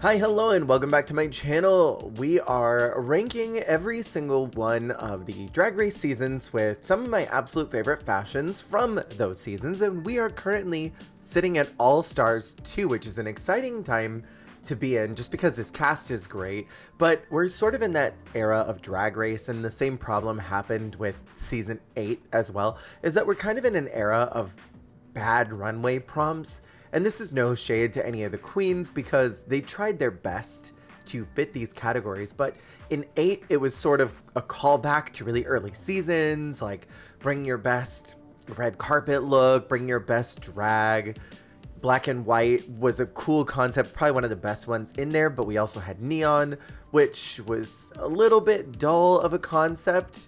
Hi, hello, and welcome back to my channel. We are ranking every single one of the Drag Race seasons with some of my absolute favorite fashions from those seasons, and we are currently sitting at All Stars 2, which is an exciting time to be in just because this cast is great, but we're sort of in that era of Drag Race, and the same problem happened with season 8 as well, is that we're kind of in an era of bad runway prompts. And this is no shade to any of the queens because they tried their best to fit these categories, but in 8 it was sort of a callback to really early seasons, like bring your best red carpet look, bring your best drag. Black and white was a cool concept, probably one of the best ones in there, but we also had neon, which was a little bit dull of a concept.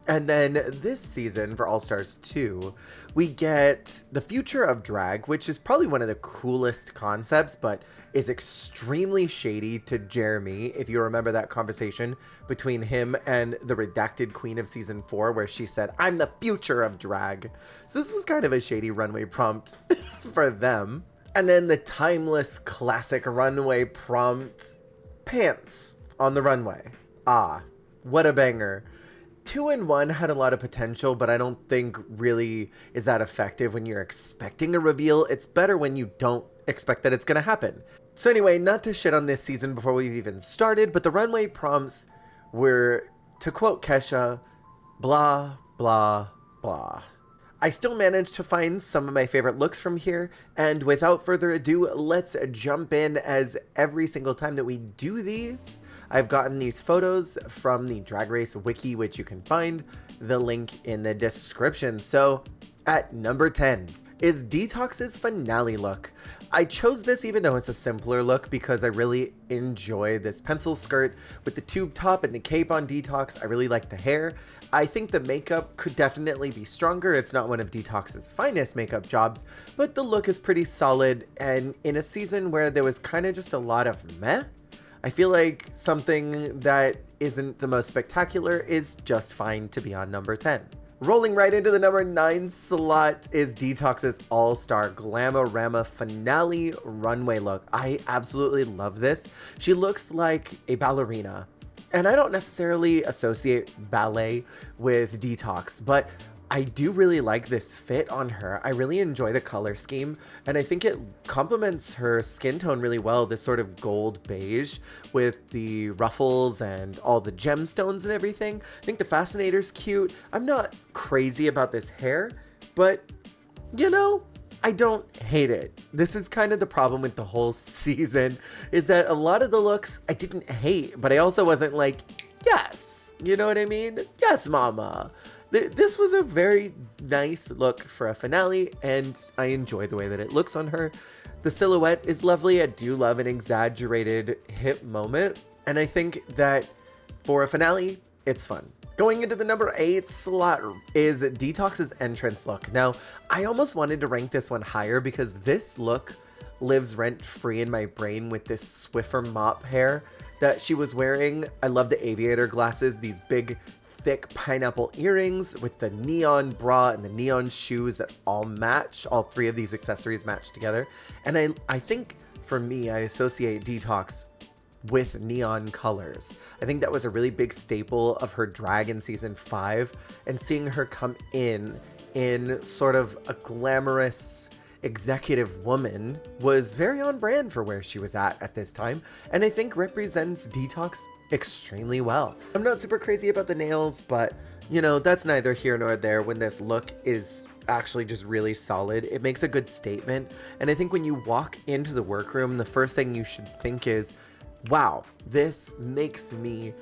And then this season for All Stars 2, we get the future of drag, which is probably one of the coolest concepts, but is extremely shady to Jeremy, if you remember that conversation between him and the redacted queen of season 4, where she said, "I'm the future of drag." So this was kind of a shady runway prompt for them. And then the timeless classic runway prompt, pants on the runway. Ah, what a banger. 2 and 1 had a lot of potential, but I don't think really is that effective when you're expecting a reveal. It's better when you don't expect that it's going to happen. So anyway, not to shit on this season before we've even started, but the runway prompts were, to quote Kesha, blah, blah, blah. I still managed to find some of my favorite looks from here, and without further ado, let's jump in. As every single time that we do these, I've gotten these photos from the Drag Race Wiki, which you can find the link in the description. So at number 10 is Detox's finale look. I chose this even though it's a simpler look because I really enjoy this pencil skirt with the tube top and the cape on Detox. I really like the hair. I think the makeup could definitely be stronger. It's not one of Detox's finest makeup jobs, but the look is pretty solid, and in a season where there was kind of just a lot of meh, I feel like something that isn't the most spectacular is just fine to be on number 10. Rolling right into the number 9 slot is Detox's All-Star Glamorama finale runway look. I absolutely love this. She looks like a ballerina. And I don't necessarily associate ballet with Detox, but I do really like this fit on her. I really enjoy the color scheme, and I think it complements her skin tone really well, this sort of gold beige with the ruffles and all the gemstones and everything. I think the fascinator's cute. I'm not crazy about this hair, but you know, I don't hate it. This is kind of the problem with the whole season, is that a lot of the looks I didn't hate, but I also wasn't like, yes, you know what I mean? Yes, mama. This was a very nice look for a finale, and I enjoy the way that it looks on her. The silhouette is lovely. I do love an exaggerated hip moment, and I think that for a finale, it's fun. Going into the number 8 slot is Detox's entrance look. Now, I almost wanted to rank this one higher because this look lives rent-free in my brain with this Swiffer mop hair that she was wearing. I love the aviator glasses, these big, thick pineapple earrings with the neon bra and the neon shoes that all match. All 3 of these accessories match together. And I think for me, I associate Detox with neon colors. I think that was a really big staple of her drag in season 5, and seeing her come in sort of a glamorous executive woman was very on brand for where she was at this time, and I think represents Detox extremely well. I'm not super crazy about the nails, but you know, that's neither here nor there when this look is actually just really solid. It makes a good statement, and I think when you walk into the workroom, the first thing you should think is, wow, this makes me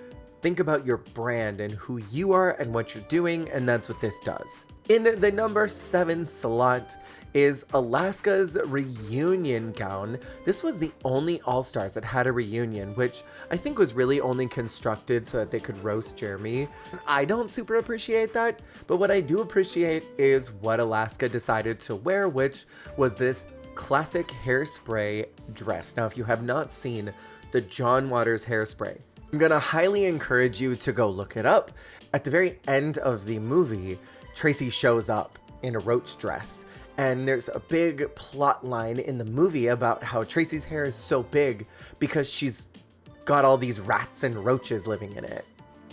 think about your brand and who you are and what you're doing, and that's what this does. In the number 7 slot is Alaska's reunion gown. This was the only All-Stars that had a reunion, which I think was really only constructed so that they could roast Jeremy. I don't super appreciate that, but what I do appreciate is what Alaska decided to wear, which was this classic hairspray dress. Now, if you have not seen the John Waters hairspray, I'm gonna highly encourage you to go look it up. At the very end of the movie, Tracy shows up in a roach dress, And there's a big plot line in the movie about how Tracy's hair is so big because she's got all these rats and roaches living in it.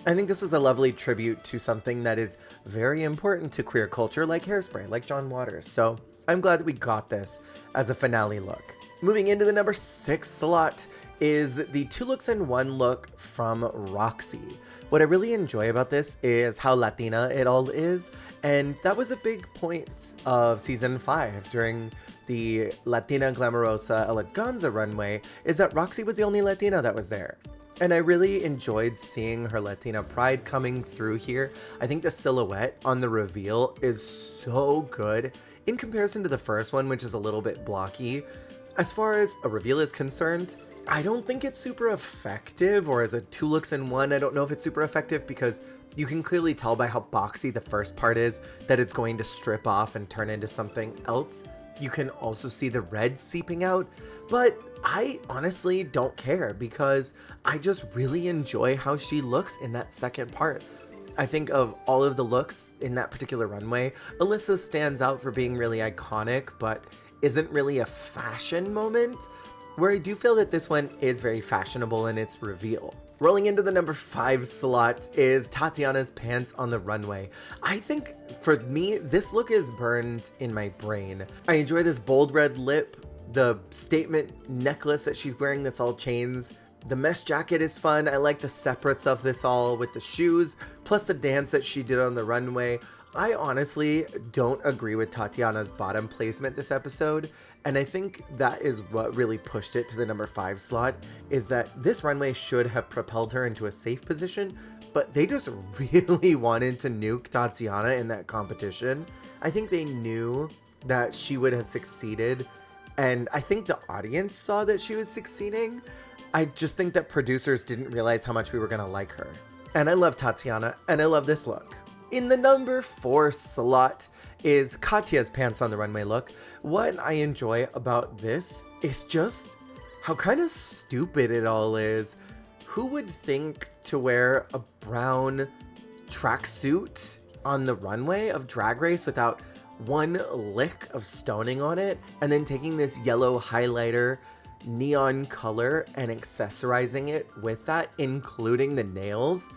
I think this was a lovely tribute to something that is very important to queer culture, like Hairspray, like John Waters. So I'm glad that we got this as a finale look. Moving into the number 6 slot is the 2 looks in 1 look from Roxy. What I really enjoy about this is how Latina it all is, and that was a big point of season 5 during the Latina Glamorosa Eleganza runway, is that Roxy was the only Latina that was there. And I really enjoyed seeing her Latina pride coming through here. I think the silhouette on the reveal is so good in comparison to the first one, which is a little bit blocky. As far as a reveal is concerned, I don't think it's super effective, or as a 2 looks in 1, I don't know if it's super effective because you can clearly tell by how boxy the first part is that it's going to strip off and turn into something else. You can also see the red seeping out, but I honestly don't care because I just really enjoy how she looks in that second part. I think of all of the looks in that particular runway, Alyssa stands out for being really iconic, but isn't really a fashion moment, where I do feel that this one is very fashionable in its reveal. Rolling into the number 5 slot is Tatiana's pants on the runway. I think for me, this look is burned in my brain. I enjoy this bold red lip, the statement necklace that she's wearing that's all chains. The mesh jacket is fun. I like the separates of this all with the shoes, plus the dance that she did on the runway. I honestly don't agree with Tatiana's bottom placement this episode, and I think that is what really pushed it to the number 5 slot, is that this runway should have propelled her into a safe position, but they just really wanted to nuke Tatiana in that competition. I think they knew that she would have succeeded, and I think the audience saw that she was succeeding. I just think that producers didn't realize how much we were gonna like her. And I love Tatiana, and I love this look. In the number 4 slot is Katya's pants on the runway look. What I enjoy about this is just how kind of stupid it all is. Who would think to wear a brown tracksuit on the runway of Drag Race without one lick of stoning on it, and then taking this yellow highlighter neon color and accessorizing it with that, including the nails?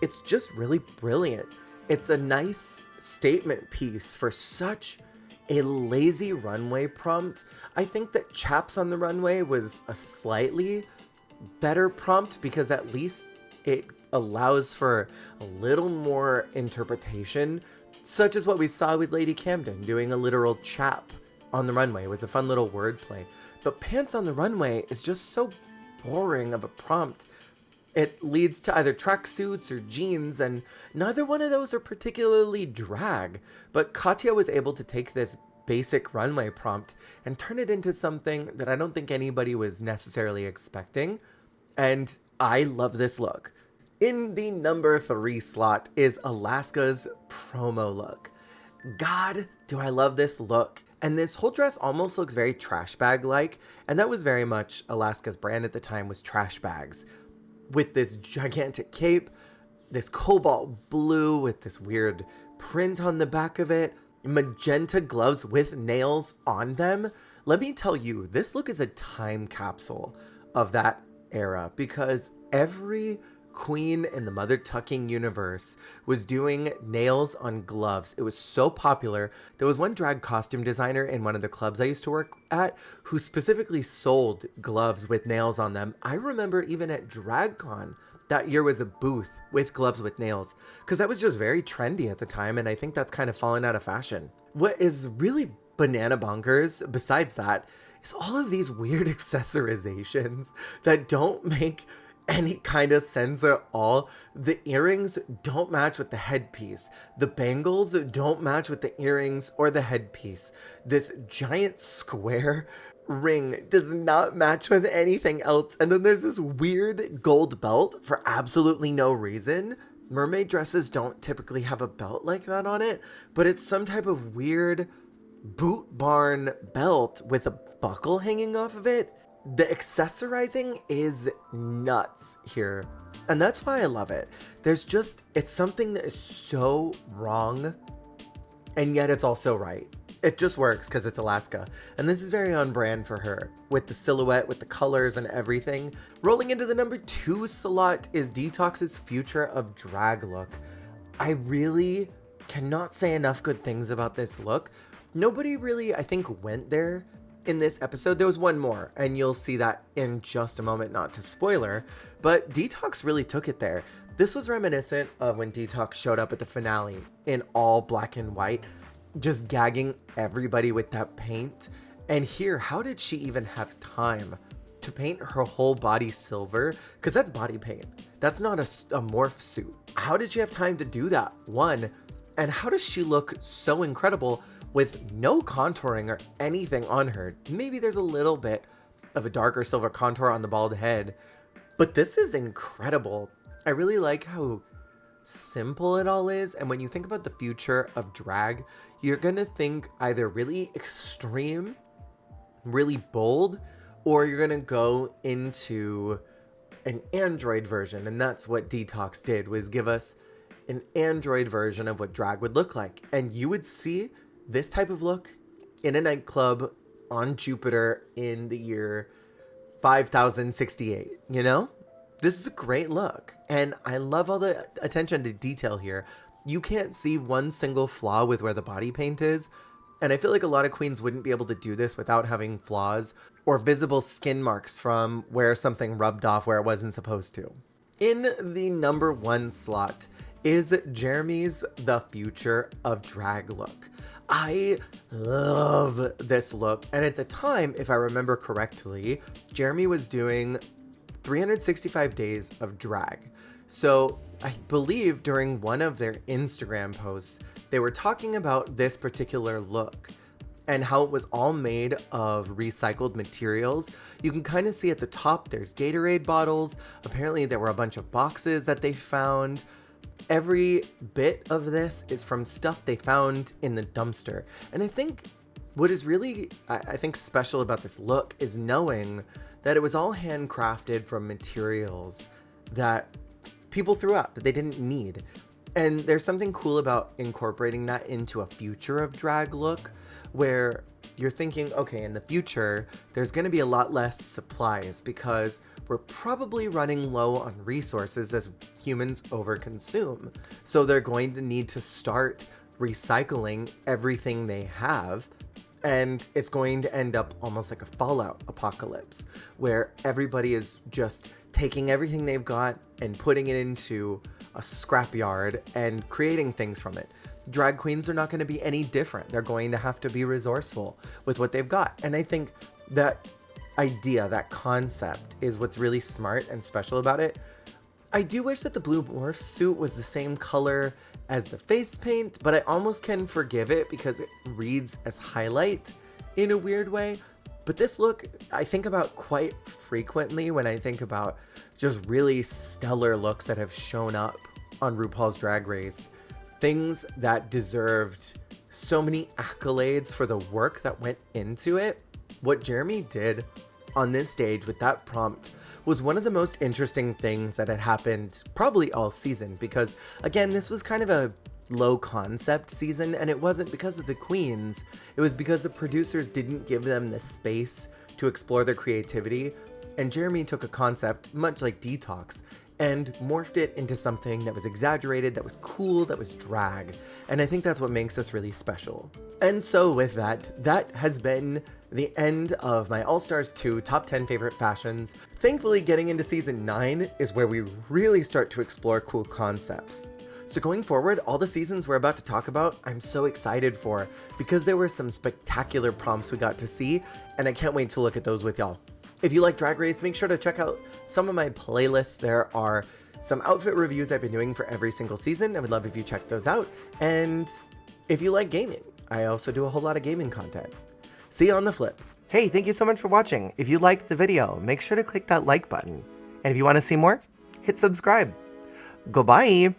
It's just really brilliant. It's a nice statement piece for such a lazy runway prompt. I think that chaps on the runway was a slightly better prompt because at least it allows for a little more interpretation, such as what we saw with Lady Camden doing a literal chap on the runway. It was a fun little wordplay. But pants on the runway is just so boring of a prompt. It leads to either tracksuits or jeans, and neither one of those are particularly drag. But Katya was able to take this basic runway prompt and turn it into something that I don't think anybody was necessarily expecting. And I love this look. In the number 3 slot is Alaska's promo look. God, do I love this look. And this whole dress almost looks very trash bag-like, and that was very much Alaska's brand at the time, was trash bags. With this gigantic cape, this cobalt blue with this weird print on the back of it, magenta gloves with nails on them. Let me tell you, this look is a time capsule of that era, because every queen in the mother tucking universe was doing nails on gloves. It was so popular. There was one drag costume designer in one of the clubs I used to work at who specifically sold gloves with nails on them. I remember even at DragCon that year was a booth with gloves with nails, because that was just very trendy at the time, and I think that's kind of fallen out of fashion. What is really banana bonkers besides that is all of these weird accessorizations that don't make any kind of sense at all. The earrings don't match with the headpiece. The bangles don't match with the earrings or the headpiece. This giant square ring does not match with anything else. And then there's this weird gold belt for absolutely no reason. Mermaid dresses don't typically have a belt like that on it, but it's some type of weird boot barn belt with a buckle hanging off of it. The accessorizing is nuts here, and that's why I love it. It's something that is so wrong, and yet it's also right. It just works because it's Alaska. And this is very on brand for her, with the silhouette, with the colors and everything. Rolling into the number 2 slot is Detox's Future of Drag look. I really cannot say enough good things about this look. Nobody really, I think, went there in this episode. There was one more, and you'll see that in just a moment, not to spoiler, but Detox really took it there. This was reminiscent of when Detox showed up at the finale in all black and white, just gagging everybody with that paint. And here, how did she even have time to paint her whole body silver? Because that's body paint. That's not a morph suit. How did she have time to do that? One, and how does she look so incredible with no contouring or anything on her? Maybe there's a little bit of a darker silver contour on the bald head, but this is incredible. I really like how simple it all is. And when you think about the future of drag, you're gonna think either really extreme, really bold, or you're gonna go into an android version. And that's what Detox did, was give us an android version of what drag would look like. And you would see this type of look in a nightclub on Jupiter in the year 5068, you know? This is a great look, and I love all the attention to detail here. You can't see one single flaw with where the body paint is, and I feel like a lot of queens wouldn't be able to do this without having flaws or visible skin marks from where something rubbed off where it wasn't supposed to. In the number 1 slot is jermeeth's The Future of Drag look. I love this look, and at the time, if I remember correctly, Jeremy was doing 365 days of drag. So I believe during one of their Instagram posts, they were talking about this particular look and how it was all made of recycled materials. You can kind of see at the top, there's Gatorade bottles. Apparently there were a bunch of boxes that they found. Every bit of this is from stuff they found in the dumpster. And I think what is really, I think, special about this look is knowing that it was all handcrafted from materials that people threw out, that they didn't need. And there's something cool about incorporating that into a future of drag look, where you're thinking, okay, in the future, there's gonna be a lot less supplies because we're probably running low on resources as humans overconsume. So they're going to need to start recycling everything they have. And it's going to end up almost like a Fallout apocalypse, where everybody is just taking everything they've got and putting it into a scrapyard and creating things from it. Drag queens are not going to be any different. They're going to have to be resourceful with what they've got. And I think that idea, that concept, is what's really smart and special about it. I do wish that the blue morph suit was the same color as the face paint, but I almost can forgive it because it reads as highlight in a weird way. But this look, I think about quite frequently when I think about just really stellar looks that have shown up on RuPaul's Drag Race. Things that deserved so many accolades for the work that went into it. What Jeremy did on this stage with that prompt was one of the most interesting things that had happened probably all season, because again, this was kind of a low concept season, and it wasn't because of the queens, it was because the producers didn't give them the space to explore their creativity. And Jeremy took a concept much like Detox and morphed it into something that was exaggerated, that was cool, that was drag. And I think that's what makes this really special. And so with that, that has been the end of my All-Stars 2 top 10 favorite fashions. Thankfully, getting into season 9 is where we really start to explore cool concepts. So going forward, all the seasons we're about to talk about, I'm so excited for, because there were some spectacular prompts we got to see, and I can't wait to look at those with y'all. If you like Drag Race, make sure to check out some of my playlists. There are some outfit reviews I've been doing for every single season. I would love if you check those out. And if you like gaming, I also do a whole lot of gaming content. See you on the flip. Hey, thank you so much for watching. If you liked the video, make sure to click that like button. And if you want to see more, hit subscribe. Goodbye.